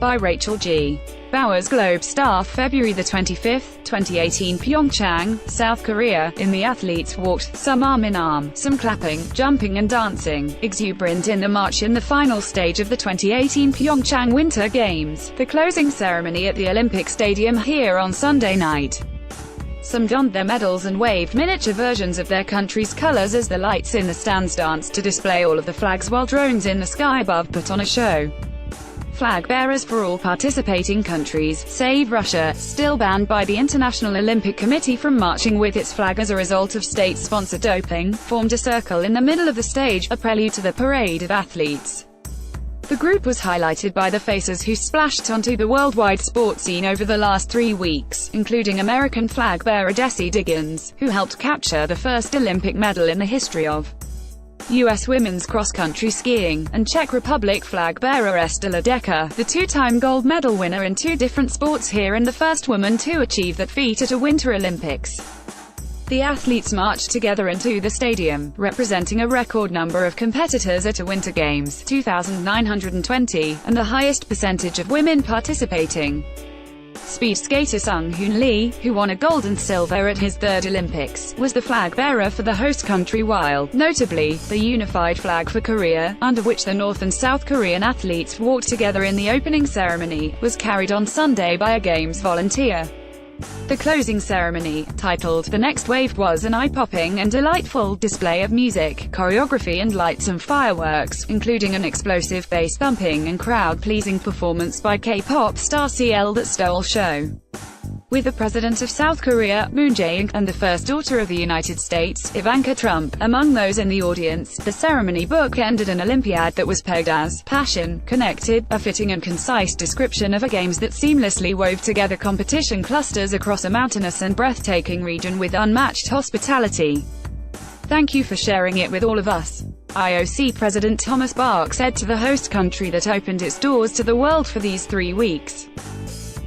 by Rachel G. Bowers. Globe Star. February 25, 2018. Pyeongchang, South Korea. In the athletes walked, some arm in arm, some clapping, jumping and dancing, exuberant in the march in the final stage of the 2018 Pyeongchang Winter Games, the closing ceremony at the Olympic Stadium here on Sunday night. Some donned their medals and waved miniature versions of their country's colors as the lights in the stands danced to display all of the flags, while drones in the sky above put on a show. Flag bearers for all participating countries, save Russia, still banned by the International Olympic Committee from marching with its flag as a result of state-sponsored doping, formed a circle in the middle of the stage, a prelude to the parade of athletes. The group was highlighted by the faces who splashed onto the worldwide sports scene over the last 3 weeks, including American flag bearer Desi Diggins, who helped capture the first Olympic medal in the history of U.S. women's cross-country skiing, and Czech Republic flag bearer Ester Ledecká, the two-time gold medal winner in 2 different sports here and the first woman to achieve that feat at a Winter Olympics. The athletes marched together into the stadium, representing a record number of competitors at a Winter Games, 2,920, and the highest percentage of women participating. Speed skater Sung-Hoon Lee, who won a gold and silver at his 3rd Olympics, was the flag bearer for the host country, while, notably, the unified flag for Korea, under which the North and South Korean athletes walked together in the opening ceremony, was carried on Sunday by a Games volunteer. The closing ceremony, titled "The Next Wave," was an eye-popping and delightful display of music, choreography and lights and fireworks, including an explosive bass-thumping and crowd-pleasing performance by K-pop star CL that stole show. With the President of South Korea, Moon Jae-in, and the First Daughter of the United States, Ivanka Trump, among those in the audience, the ceremony bookended an Olympiad that was pegged as "passion, connected," a fitting and concise description of a Games that seamlessly wove together competition clusters across a mountainous and breathtaking region with unmatched hospitality. "Thank you for sharing it with all of us," IOC President Thomas Bach said to the host country that opened its doors to the world for these 3 weeks.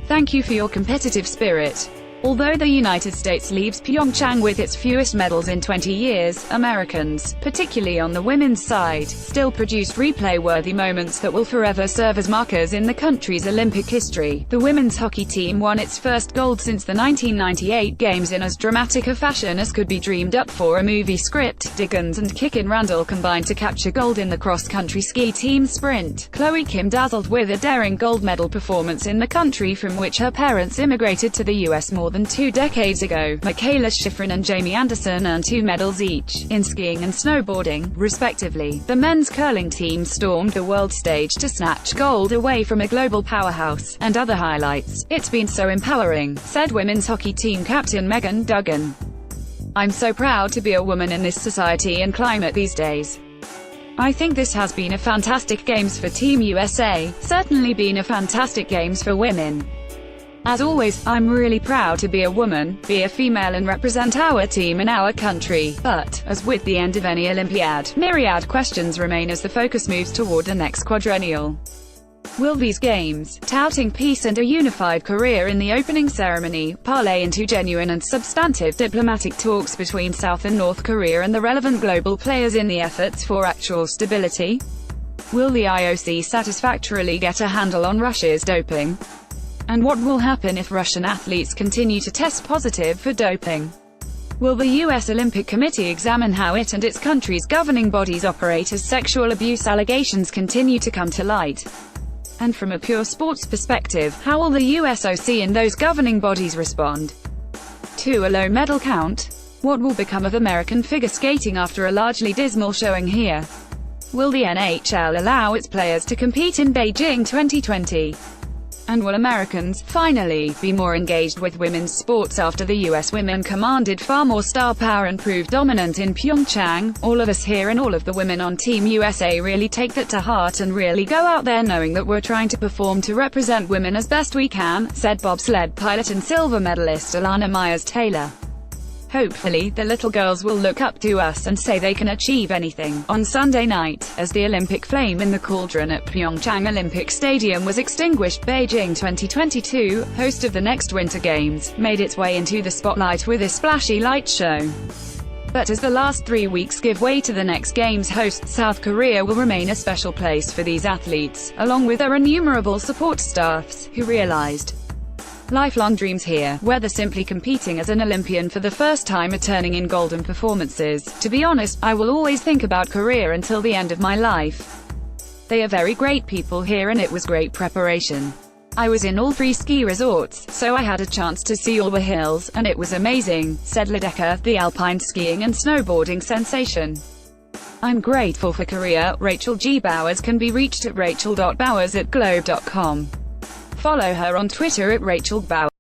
"Thank you for your competitive spirit." Although the United States leaves Pyeongchang with its fewest medals in 20 years, Americans, particularly on the women's side, still produced replay-worthy moments that will forever serve as markers in the country's Olympic history. The women's hockey team won its first gold since the 1998 Games in as dramatic a fashion as could be dreamed up for a movie script. Diggins and Kickin Randall combined to capture gold in the cross-country ski team sprint. Chloe Kim dazzled with a daring gold medal performance in the country from which her parents immigrated to the U.S. more than 2 decades ago. Michaela Schifrin and Jamie Anderson earned 2 medals each, in skiing and snowboarding, respectively. The men's curling team stormed the world stage to snatch gold away from a global powerhouse. And other highlights. "It's been so empowering," said women's hockey team captain Megan Duggan. "I'm so proud to be a woman in this society and climate these days. I think this has been a fantastic Games for Team USA, certainly been a fantastic Games for women. As always, I'm really proud to be a woman, be a female and represent our team and our country." But, as with the end of any Olympiad, myriad questions remain as the focus moves toward the next quadrennial. Will these Games, touting peace and a unified Korea in the opening ceremony, parlay into genuine and substantive diplomatic talks between South and North Korea and the relevant global players in the efforts for actual stability? Will the IOC satisfactorily get a handle on Russia's doping? And what will happen if Russian athletes continue to test positive for doping? Will the U.S. Olympic Committee examine how it and its country's governing bodies operate as sexual abuse allegations continue to come to light? And from a pure sports perspective, how will the USOC and those governing bodies respond to a low medal count? What will become of American figure skating after a largely dismal showing here? Will the NHL allow its players to compete in Beijing 2020? And will Americans, finally, be more engaged with women's sports after the U.S. women commanded far more star power and proved dominant in Pyeongchang? All of us here and all of the women on Team USA really take that to heart and really go out there knowing that we're trying to perform to represent women as best we can, said bobsled pilot and silver medalist Alana Myers-Taylor. Hopefully, the little girls will look up to us and say they can achieve anything. On Sunday night, as the Olympic flame in the cauldron at Pyeongchang Olympic Stadium was extinguished, Beijing 2022, host of the next Winter Games, made its way into the spotlight with a splashy light show. But as the last 3 weeks give way to the next game's host, South Korea will remain a special place for these athletes, along with their innumerable support staffs, who realized lifelong dreams here, whether simply competing as an Olympian for the first time or turning in golden performances. To be honest, I will always think about Korea until the end of my life. They are very great people here and it was great preparation. I was in all 3 ski resorts, so I had a chance to see all the hills, and it was amazing, said Lidecker, the alpine skiing and snowboarding sensation. I'm grateful for Korea. Rachel G. Bowers can be reached at rachel.bowers@globe.com. Follow her on Twitter at Rachel Bowers.